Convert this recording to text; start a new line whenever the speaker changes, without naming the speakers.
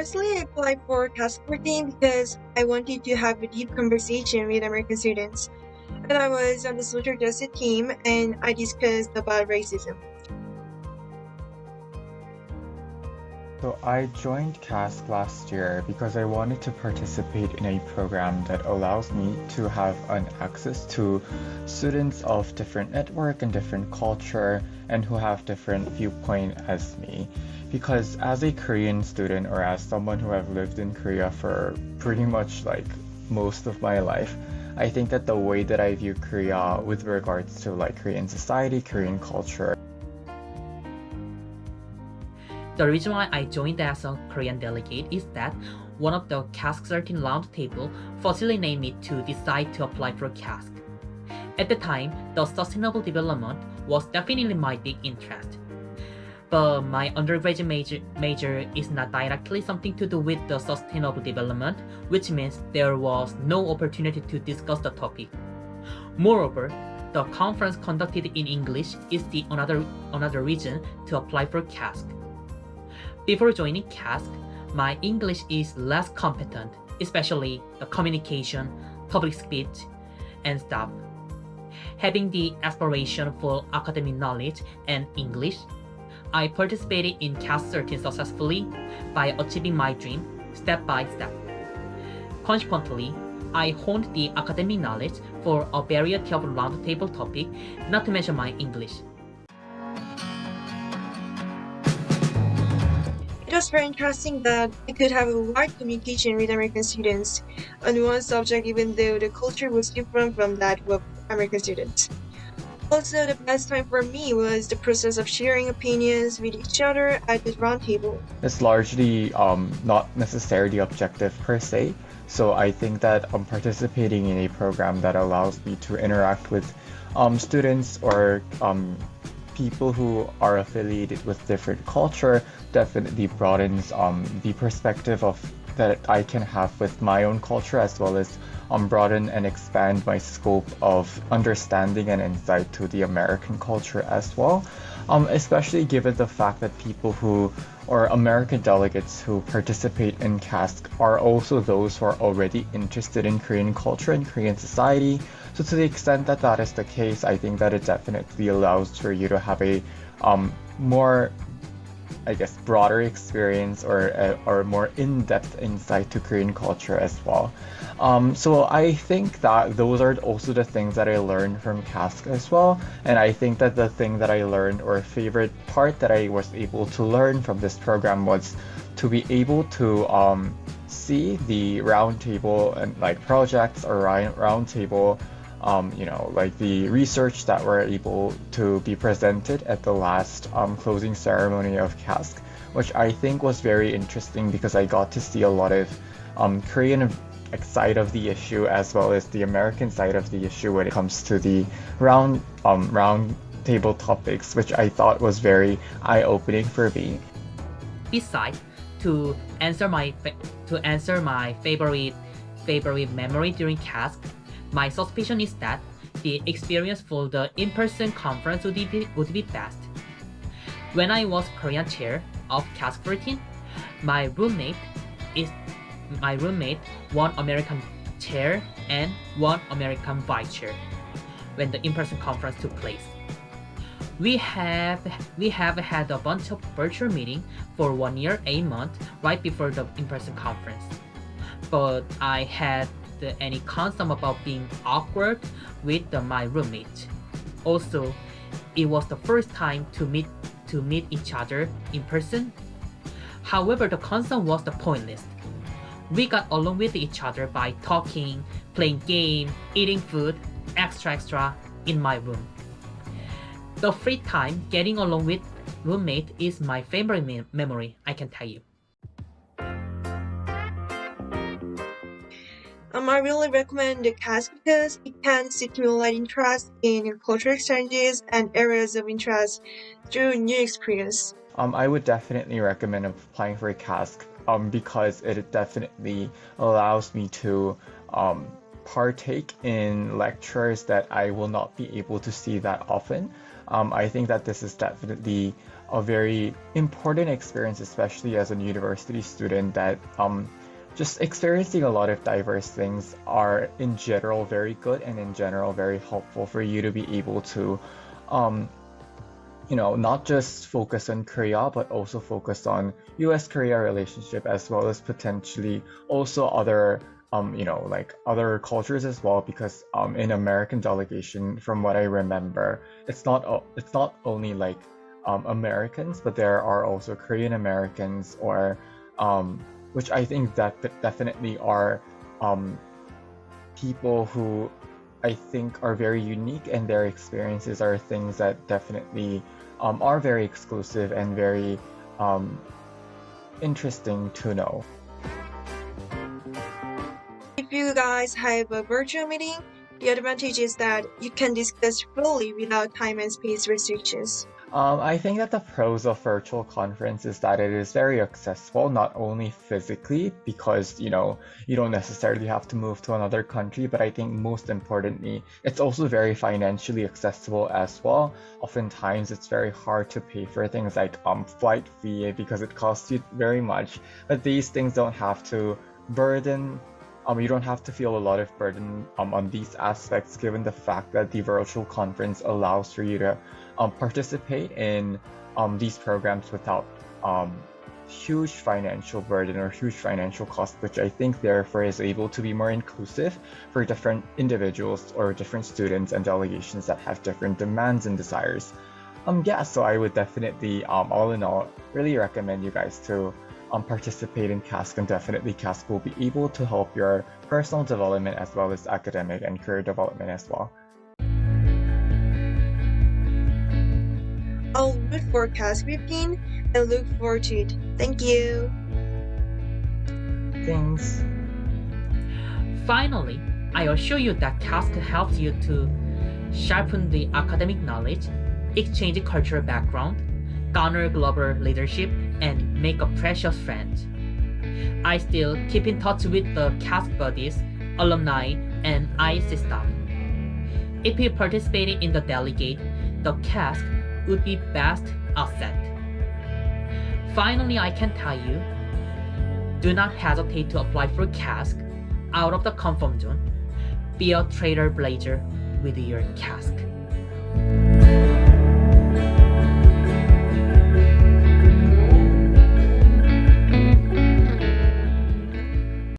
Firstly, I applied for KASC 14 because I wanted to have a deep conversation with American students. And I was on the social justice team and I discussed about racism.
So I joined KASC last year because I wanted to participate in a program that allows me to have an access to students of different network and different culture and who have different viewpoint as me. Because as a Korean student or as someone who have lived in Korea for pretty much like most of my life, I think that the way that I view Korea with regards to like Korean society, Korean culture.
The reason why I joined as a Korean delegate is that one of the KASC 13 roundtable facilitated me to decide to apply for KASC. At the time, the sustainable development was definitely my big interest. But my undergraduate major is not directly something to do with the sustainable development, which means there was no opportunity to discuss the topic. Moreover, the conference conducted in English is the another reason to apply for KASC. Before joining KASC, my English is less competent, especially the communication, public speech, and stuff. Having the aspiration for academic knowledge and English, I participated in KASC 13 successfully by achieving my dream step by step. Consequently, I honed the academic knowledge for a variety of roundtable topics, not to mention my English.
It was very interesting that I could have a wide communication with American students on one subject even though the culture was different from that of American students. Also, the best time for me was the process of sharing opinions with each other at the roundtable.
It's largely not necessarily objective per se. So I think that participating in a program that allows me to interact with students or people who are affiliated with different culture definitely broadens the perspective of that I can have with my own culture, as well as broaden and expand my scope of understanding and insight to the American culture as well. Especially given the fact that people who or American delegates who participate in KASC are also those who are already interested in Korean culture and Korean society. So to the extent that that is the case, I think that it definitely allows for you to have a more, I guess, broader experience or more in-depth insight to Korean culture as well. So I think that those are also the things that I learned from KASC as well. And I think that the thing that I learned or favorite part that I was able to learn from this program was to be able to see the roundtable and like projects or roundtable like the research that were able to be presented at the last closing ceremony of KASC, which I think was very interesting because I got to see a lot of Korean side of the issue as well as the American side of the issue when it comes to the round table topics, which I thought was very eye-opening for me.
Besides, to answer my favorite memory during KASC, my suspicion is that the experience for the in-person conference would be best. When I was Korean chair of KASC 14, my roommate, one American chair and one American vice chair when the in-person conference took place. We have had a bunch of virtual meetings for 1 year, 8 months right before the in-person conference. But I had any concern about being awkward with my roommate. Also, it was the first time to meet each other in person. However, the concern was the pointless. We got along with each other by talking, playing game, eating food, extra in my room. The free time getting along with roommate is my favorite memory, I can tell you.
I really recommend the KASC because it can stimulate interest in cultural exchanges and areas of interest through new experience.
I would definitely recommend applying for a KASC because it definitely allows me to partake in lectures that I will not be able to see that often. I think that this is definitely a very important experience, especially as a university student, that just experiencing a lot of diverse things are in general very good and in general very helpful for you to be able to um, not just focus on Korea, but also focus on US-Korea relationship as well as potentially also other, like other cultures as well. Because in American delegation, from what I remember, it's not only like Americans, but there are also Korean Americans or which I think that definitely are um, people who I think are very unique, and their experiences are things that definitely are very exclusive and very um, interesting to know.
If you guys have a virtual meeting, the advantage is that you can discuss fully without time and space restrictions.
I think that the pros of virtual conference is that it is very accessible, not only physically, because you don't necessarily have to move to another country, but I think most importantly, it's also very financially accessible as well. Oftentimes, it's very hard to pay for things like flight fee because it costs you very much, but these things don't have to burden. You don't have to feel a lot of burden on these aspects, given the fact that the virtual conference allows for you to participate in these programs without huge financial burden or huge financial cost, which I think therefore is able to be more inclusive for different individuals or different students and delegations that have different demands and desires. Yeah, so I would definitely, all in all, really recommend you guys to participate in KASC, and definitely KASC will be able to help your personal development as well as academic and career development as well.
I'll root for KASC 15 and look forward to it. Thank you.
Thanks.
Finally, I assure you that KASC helps you to sharpen the academic knowledge, exchange cultural background, garner global leadership, and make a precious friend. I still keep in touch with the KASC buddies, alumni, and IC staff. If you participated in the delegate, the KASC would be best asset. Finally, I can tell you, do not hesitate to apply for KASC out of the comfort zone. Be a trailblazer with your KASC.